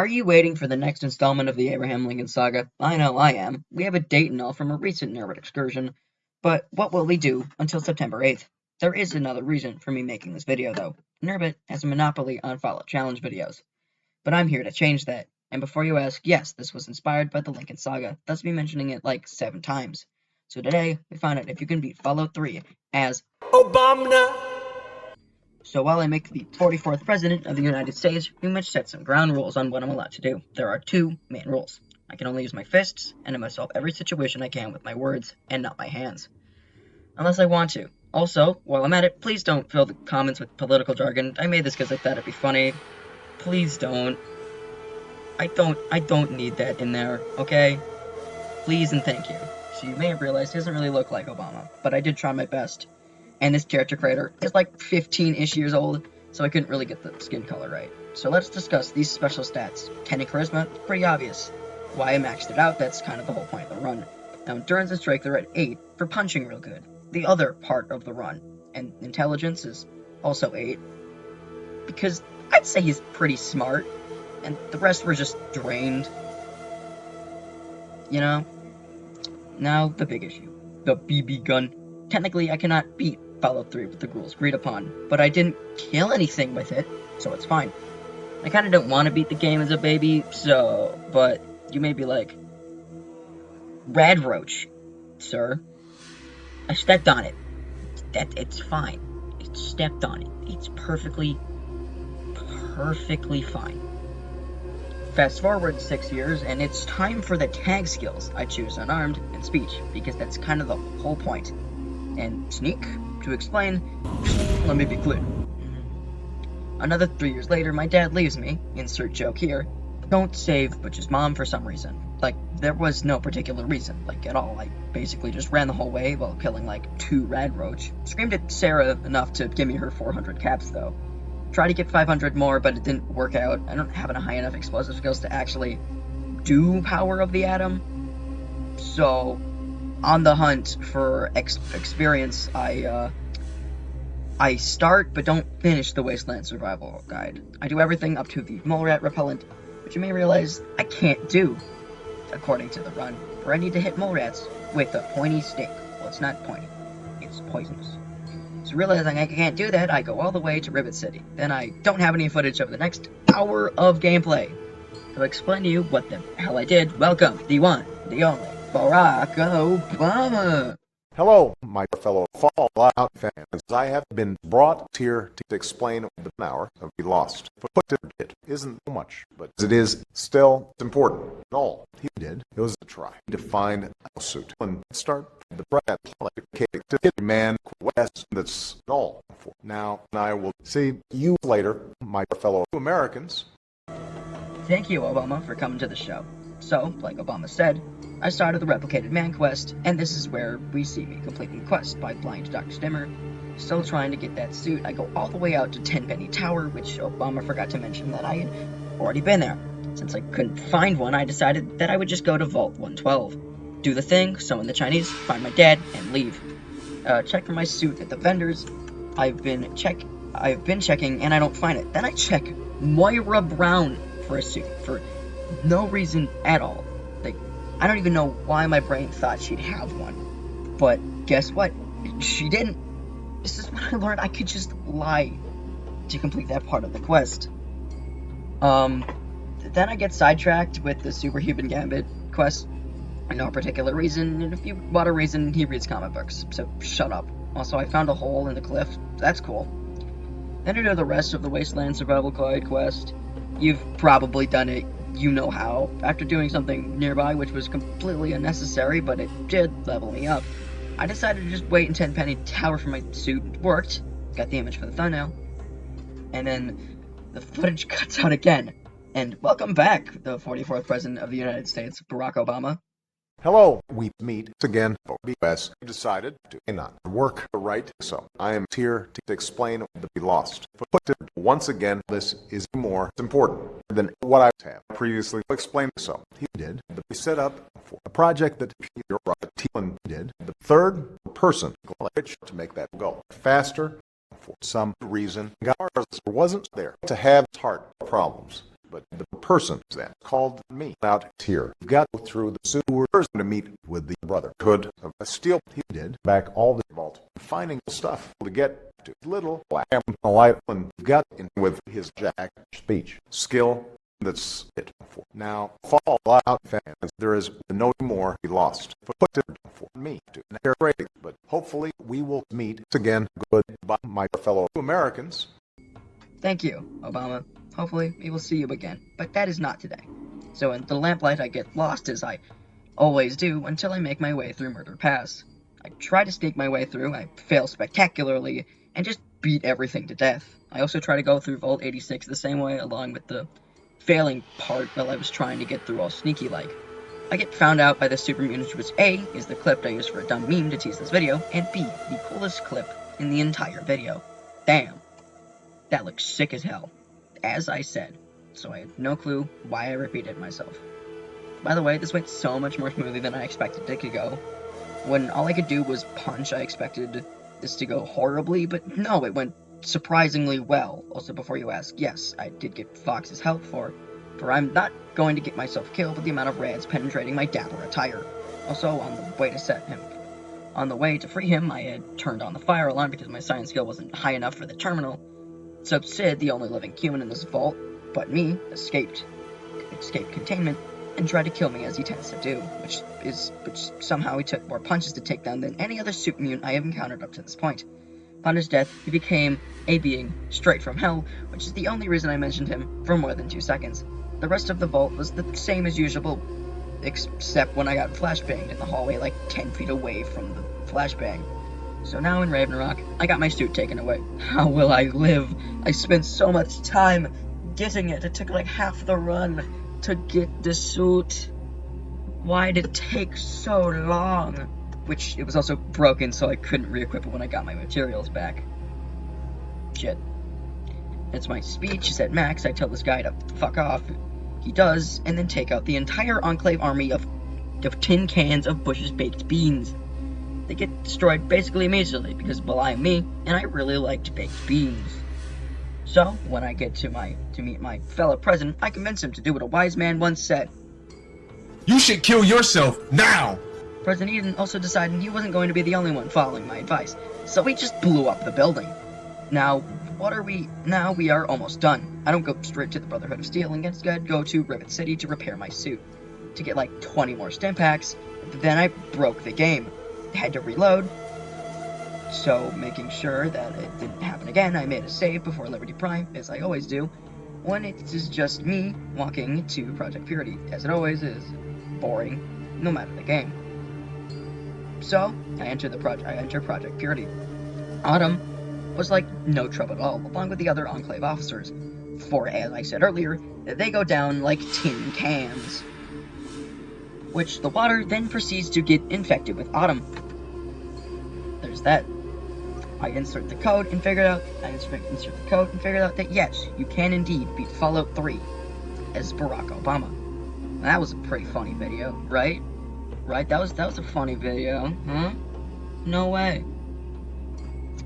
Are you waiting for the next installment of the Abraham Lincoln Saga? I know I am. We have a date and all from a recent Nerbit excursion. But what will we do until September 8th? There is another reason for me making this video, though. Nerbit has a monopoly on Fallout Challenge videos. But I'm here to change that. And before you ask, yes, this was inspired by the Lincoln Saga, thus me mentioning it like 7 times. So today, we found out if you can beat Fallout 3 as Obama. So while I make the 44th President of the United States, we must set some ground rules on what I'm allowed to do. There are 2 main rules. I can only use my fists, and I must solve every situation I can with my words, and not my hands. Unless I want to. Also, while I'm at it, please don't fill the comments with political jargon. I made this because I thought it'd be funny. Please don't. I don't need that in there, okay? Please and thank you. So you may have realized he doesn't really look like Obama, but I did try my best. And this character creator is like 15-ish years old, so I couldn't really get the skin color right. So let's discuss these special stats. 10 in charisma, pretty obvious. Why I maxed it out, that's kind of the whole point of the run. Now endurance and strength are at 8 for punching real good. The other part of the run. And intelligence is also 8. Because I'd say he's pretty smart, and the rest were just drained. You know? Now, the big issue. The BB gun. Technically, I cannot beat Fallout 3 with the rules agreed upon, but I didn't kill anything with it, so it's fine. I kinda don't want to beat the game as a baby, but you may be like, Rad Roach, sir. I stepped on it. It's fine. It stepped on it. It's perfectly fine. Fast forward 6 years, and it's time for the tag skills. I choose unarmed and speech, because that's kind of the whole point. And sneak, to explain, just let me be clear. Another 3 years later, my dad leaves me, insert joke here, don't save Butch's mom for some reason. Like, there was no particular reason, like, at all. I basically just ran the whole way while killing, like, 2 Rad Roach. Screamed at Sarah enough to give me her 400 caps, though. Tried to get 500 more, but it didn't work out. I don't have a high enough explosive skills to actually do Power of the Atom. So, on the hunt for experience, I start but don't finish the Wasteland Survival Guide. I do everything up to the Mole Rat Repellent, which you may realize I can't do, according to the run, where I need to hit mole rats with a pointy stick. Well, it's not pointy, it's poisonous. So realizing I can't do that, I go all the way to Rivet City. Then I don't have any footage of the next hour of gameplay. To explain to you what the hell I did, welcome, the one, the only, Barack Obama! Hello, my fellow Fallout fans. I have been brought here to explain the hour of We Lost. But it isn't so much, but as it is still important. All he did was to try to find a suit and start the Brad to get a man quest. That's all for now. I will see you later, my fellow Americans. Thank you, Obama, for coming to the show. So, like Obama said, I started the Replicated Man quest, and this is where we see me completing the quest by blind Dr. Stimmer. Still trying to get that suit, I go all the way out to Tenpenny Tower, which Obama forgot to mention that I had already been there. Since I couldn't find one, I decided that I would just go to Vault 112. Do the thing, summon the Chinese, find my dad, and leave. Check for my suit at the vendors. I've been checking, and I don't find it. Then I check Moira Brown for a suit, for no reason at all. Like, I don't even know why my brain thought she'd have one. But guess what? She didn't. This is when I learned I could just lie to complete that part of the quest. Then I get sidetracked with the Superhuman Gambit quest. For no particular reason, and if you want a reason, he reads comic books, so shut up. Also, I found a hole in the cliff. That's cool. Then I do the rest of the Wasteland Survival Guide quest. You've probably done it. You know how. After doing something nearby, which was completely unnecessary, but it did level me up, I decided to just wait in Tenpenny Tower for my suit. It worked. Got the image for the thumbnail. And then the footage cuts out again. And welcome back, the 44th President of the United States, Barack Obama. Hello, we meet again because I decided to not work right, so I am here to explain the We Lost. But once again, this is more important than what I have previously explained. So he did the setup for a project that Peter Thielen did, the third person to make that go faster for some reason. Garza wasn't there to have heart problems. but the person that called me out here. We've got to go through the sewers to meet with the Brotherhood of Steel. He did back all the vault, finding stuff to get to little lamb light, and got in with his Jack speech skill. That's it. Now, Fallout fans, there is no more we lost. Put it for me to narrate, but hopefully we will meet again. Goodbye, my fellow Americans. Thank you, Obama. Hopefully we will see you again, but that is not today. So in the lamplight I get lost as I always do until I make my way through Murder Pass. I try to sneak my way through, I fail spectacularly, and just beat everything to death. I also try to go through Vault 86 the same way, along with the failing part while I was trying to get through all sneaky-like. I get found out by the super mutants, which A, is the clip I used for a dumb meme to tease this video, and B, the coolest clip in the entire video. Damn. That looks sick as hell. As I said. So I had no clue why I repeated myself. By the way, this went so much more smoothly than I expected it to go. When all I could do was punch, I expected this to go horribly, but no, it went surprisingly well. Also, before you ask, yes, I did get Fox's help for I'm not going to get myself killed with the amount of rads penetrating my dapper attire. Also, on the way to free him, I had turned on the fire alarm because my science skill wasn't high enough for the terminal. So Sid, the only living human in this vault, but me, escaped containment and tried to kill me as he tends to do, which somehow he took more punches to take down than any other super mutant I have encountered up to this point. Upon his death, he became a being straight from hell, which is the only reason I mentioned him for more than 2 seconds. The rest of the vault was the same as usual, except when I got flashbanged in the hallway like 10 feet away from the flashbang. So now in Ragnarok, I got my suit taken away. How will I live? I spent so much time getting it. It took like half the run to get the suit. Why did it take so long? Which, it was also broken, so I couldn't re-equip it when I got my materials back. Shit. It's my speech is at max. I tell this guy to fuck off. He does, and then take out the entire Enclave army of tin cans of Bush's baked beans. They get destroyed basically immediately, because, well, I'm me, and I really liked baked beans. So, when I get to meet my fellow president, I convince him to do what a wise man once said. You should kill yourself, now! President Eden also decided he wasn't going to be the only one following my advice, so we just blew up the building. Now, we are almost done. I don't go straight to the Brotherhood of Steel, and instead go to Rivet City to repair my suit, to get like 20 more stim packs. Then I broke the game. Had to reload, so making sure that it didn't happen again, I made a save before Liberty Prime, as I always do, when it is just me walking to Project Purity, as it always is, boring, no matter the game. So, I enter Project Purity. Autumn was like no trouble at all, along with the other Enclave officers, for as I said earlier, they go down like tin cans, which the water then proceeds to get infected with Autumn. There's that. I insert the code and figured out that yes, you can indeed beat Fallout 3 as Barack Obama. That was a pretty funny video, right? Right? That was a funny video, huh? No way.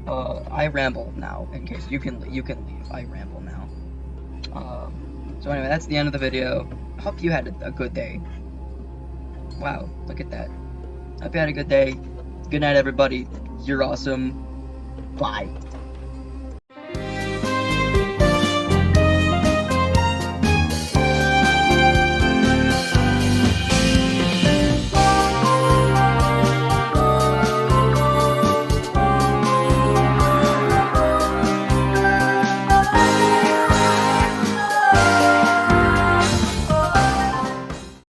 I ramble now. In case you can leave. I ramble now. So anyway, that's the end of the video. Hope you had a good day. Wow, look at that. Hope you had a good day. Good night, everybody. You're awesome. Bye.